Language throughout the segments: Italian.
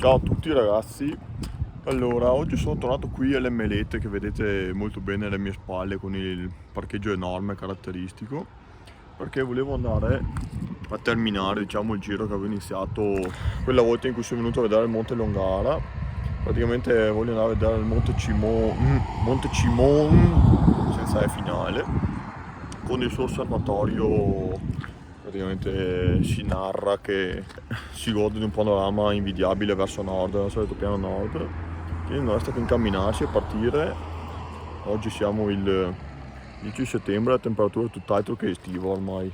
Ciao a tutti ragazzi, allora oggi sono tornato qui alle Melette che vedete molto bene alle mie spalle con il parcheggio enorme caratteristico, perché volevo andare a terminare diciamo il giro che avevo iniziato quella volta in cui sono venuto a vedere il Monte Longara. Praticamente voglio andare a vedere il Monte Cimon senza E finale, con il suo osservatorio. Praticamente si narra che si gode di un panorama invidiabile verso nord, nel solito piano nord. Quindi non resta che incamminarci e partire. Oggi siamo il 10 settembre, la temperatura è tutt'altro che estiva ormai.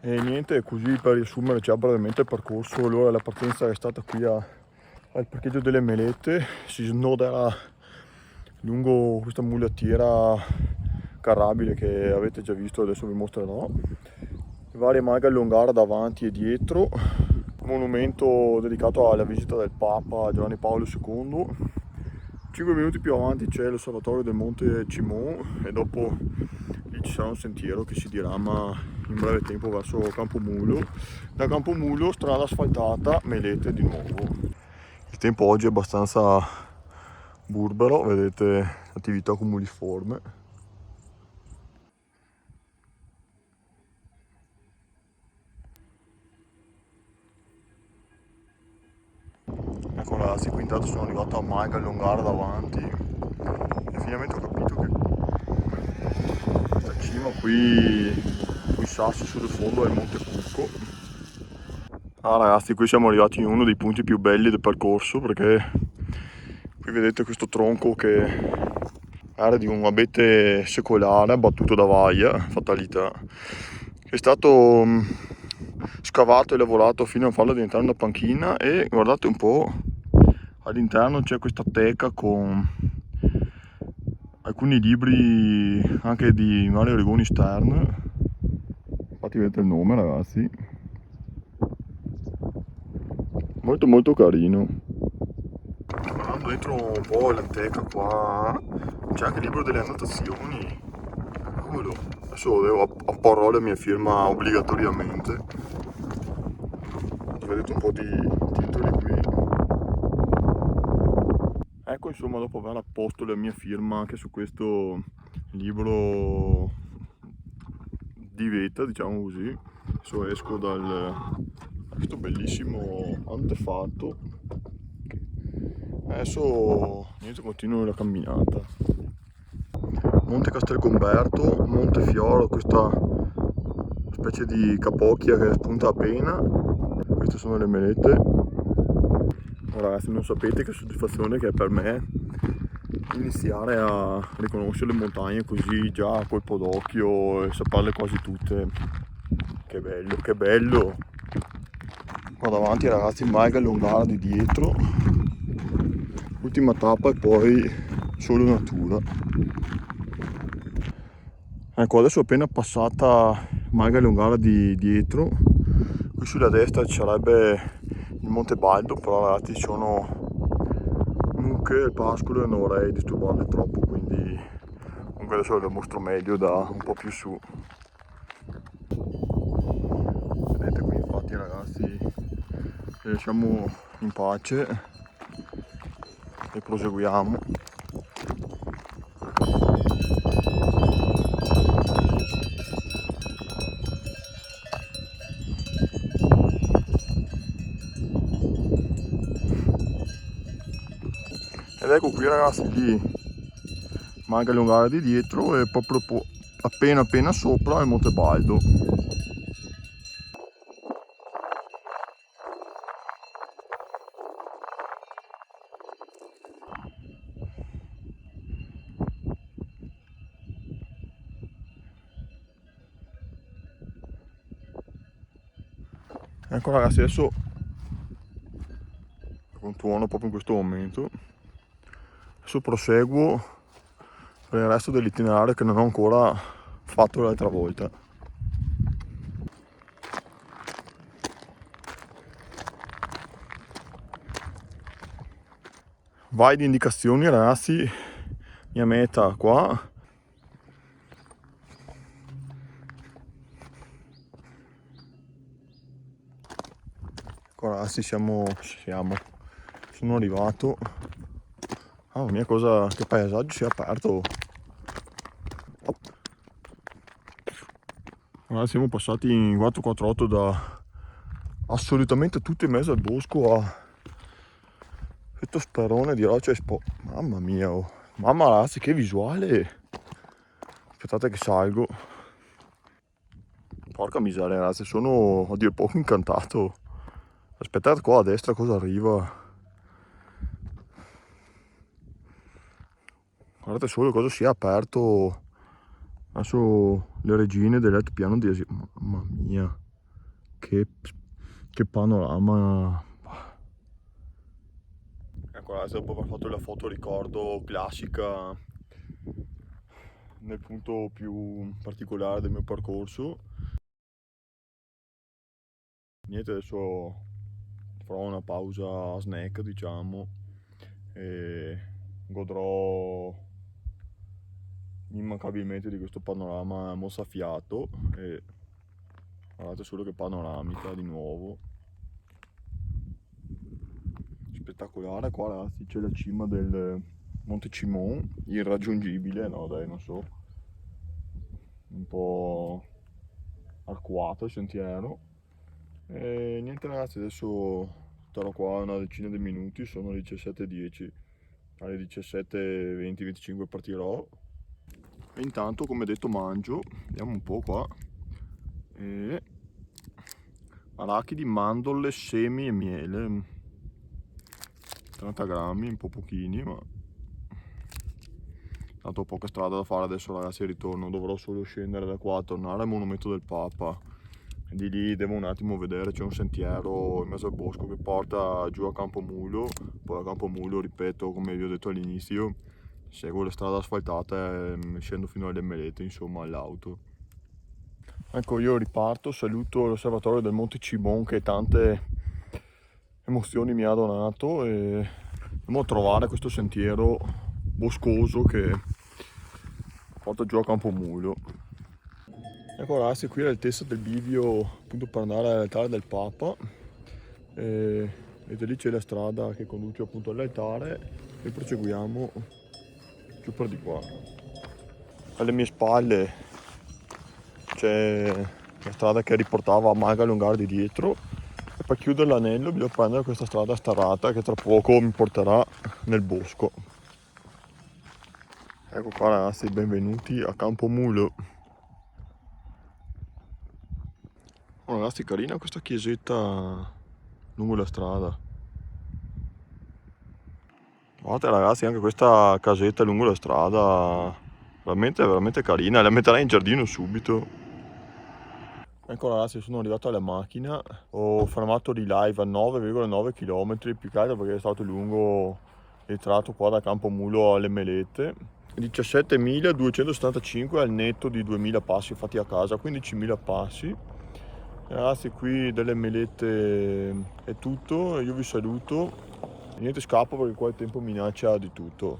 E niente, così per riassumere già brevemente il percorso, allora la partenza è stata qui al parcheggio delle Melette, si snoderà lungo questa mulettiera carrabile che avete già visto, adesso vi mostrerò. Varie maghe allungare davanti e dietro, monumento dedicato alla visita del Papa Giovanni Paolo II. 5 minuti più avanti c'è l'osservatorio del Monte Cimon e dopo lì ci sarà un sentiero che si dirama in breve tempo verso Campomulo. Da Campomulo strada asfaltata, Melette di nuovo. Il tempo oggi è abbastanza burbero, vedete attività cumuliforme. Ecco ragazzi, qui intanto sono arrivato a Maglia allungare davanti e finalmente ho capito che questa cima qui, i sassi sul fondo è il Monte Cucco. Ah ragazzi, qui siamo arrivati in uno dei punti più belli del percorso, perché qui vedete questo tronco che era di un abete secolare abbattuto da vaglia, fatalità, che è stato scavato e lavorato fino a farlo diventare una panchina. E guardate un po', all'interno c'è questa teca con alcuni libri anche di Mario Rigoni Stern. Infatti vedete il nome ragazzi, molto molto carino. Guardando dentro un po' la teca qua c'è anche il libro delle annotazioni. Cavolo, adesso devo apporrò la mia firma obbligatoriamente. Vedete un po' di titoli qui. Ecco, insomma, dopo aver apposto la mia firma anche su questo libro di vetta, diciamo così, adesso esco da questo bellissimo antefatto. Adesso niente, continuo la camminata. Monte Castelgomberto, Monte Fioro, questa specie di capocchia che spunta appena. Queste sono le Melette. Ragazzi, non sapete che soddisfazione che è per me iniziare a riconoscere le montagne così già a colpo d'occhio e saperle quasi tutte. Che bello, che bello! Qua davanti ragazzi, Maglia Longara di dietro, ultima tappa e poi solo natura. Ecco, adesso è appena passata Maglia Longara di dietro, qui sulla destra ci sarebbe il Monte Baldo, però ragazzi ci sono mucche e pascoli e non vorrei disturbarle troppo, quindi comunque adesso ve lo mostro meglio da un po' più su. Vedete qui infatti ragazzi siamo in pace e proseguiamo. Ed ecco qui ragazzi, lì Maglia Longara di dietro e proprio appena sopra il Monte Baldo. Ecco ragazzi, adesso contuono proprio in questo momento. Adesso proseguo per il resto dell'itinerario che non ho ancora fatto l'altra volta. Vai di indicazioni ragazzi, mia meta qua. Ecco ragazzi, ci sono arrivato. Mamma mia, che paesaggio si è aperto. Allora, siamo passati in 448 da assolutamente tutto in mezzo al bosco a questo sperone di roccia mamma mia, oh. Mamma ragazzi, che visuale. Aspettate che salgo. Porca miseria ragazzi, sono a dir poco incantato. Aspettate qua a destra cosa arriva. Guardate solo cosa si è aperto. Adesso le regine dell'altopiano di Asilo. Mamma mia, che panorama. Ecco, adesso dopo aver fatto la foto ricordo classica nel punto più particolare del mio percorso. Niente, adesso farò una pausa snack, diciamo, e godrò immancabilmente di questo panorama mozzafiato. E guardate solo che panoramica di nuovo, spettacolare. Qua ragazzi c'è la cima del Monte Cimon, irraggiungibile, no dai, non so, un po' arcuato il sentiero. E niente ragazzi, adesso starò qua una decina di minuti, sono le 17:10, alle 17:20-25 partirò. E intanto, come detto, mangio, vediamo un po' qua. E arachidi, mandorle, semi e miele, 30 grammi, un po' pochini, ma tanto ho poca strada da fare adesso ragazzi, ritorno, dovrò solo scendere da qua, tornare al monumento del Papa. Di lì devo un attimo vedere, c'è un sentiero in mezzo al bosco che porta giù a Campomulo, poi a Campomulo, ripeto, come vi ho detto all'inizio, seguo le strade asfaltate e scendo fino alle Melette, insomma, all'auto. Ecco, io riparto, saluto l'osservatorio del Monte Cimon che tante emozioni mi ha donato e andiamo a trovare questo sentiero boscoso che porta giù a Campomulo. Ecco ragazzi, qui l'altezza del bivio appunto per andare all'altare del Papa e da lì c'è la strada che conduce appunto all'altare e proseguiamo giù per di qua. Alle mie spalle c'è la strada che riportava a Maga Lungara di dietro e per chiudere l'anello bisogna prendere questa strada sterrata che tra poco mi porterà nel bosco. Ecco qua ragazzi, benvenuti a Campomulo. Oh, ragazzi, carina questa chiesetta lungo la strada. Guardate ragazzi, anche questa casetta lungo la strada veramente carina, la metterei in giardino subito. Ecco ragazzi, sono arrivato alla macchina, ho fermato di live a 9,9 km, più che altro perché è stato lungo il tratto qua da Campomulo alle Melette. 17.275 al netto di 2.000 passi fatti a casa, 15.000 passi. Ragazzi, qui delle Melette è tutto, io vi saluto. Niente, scappo perché qua il tempo minaccia di tutto.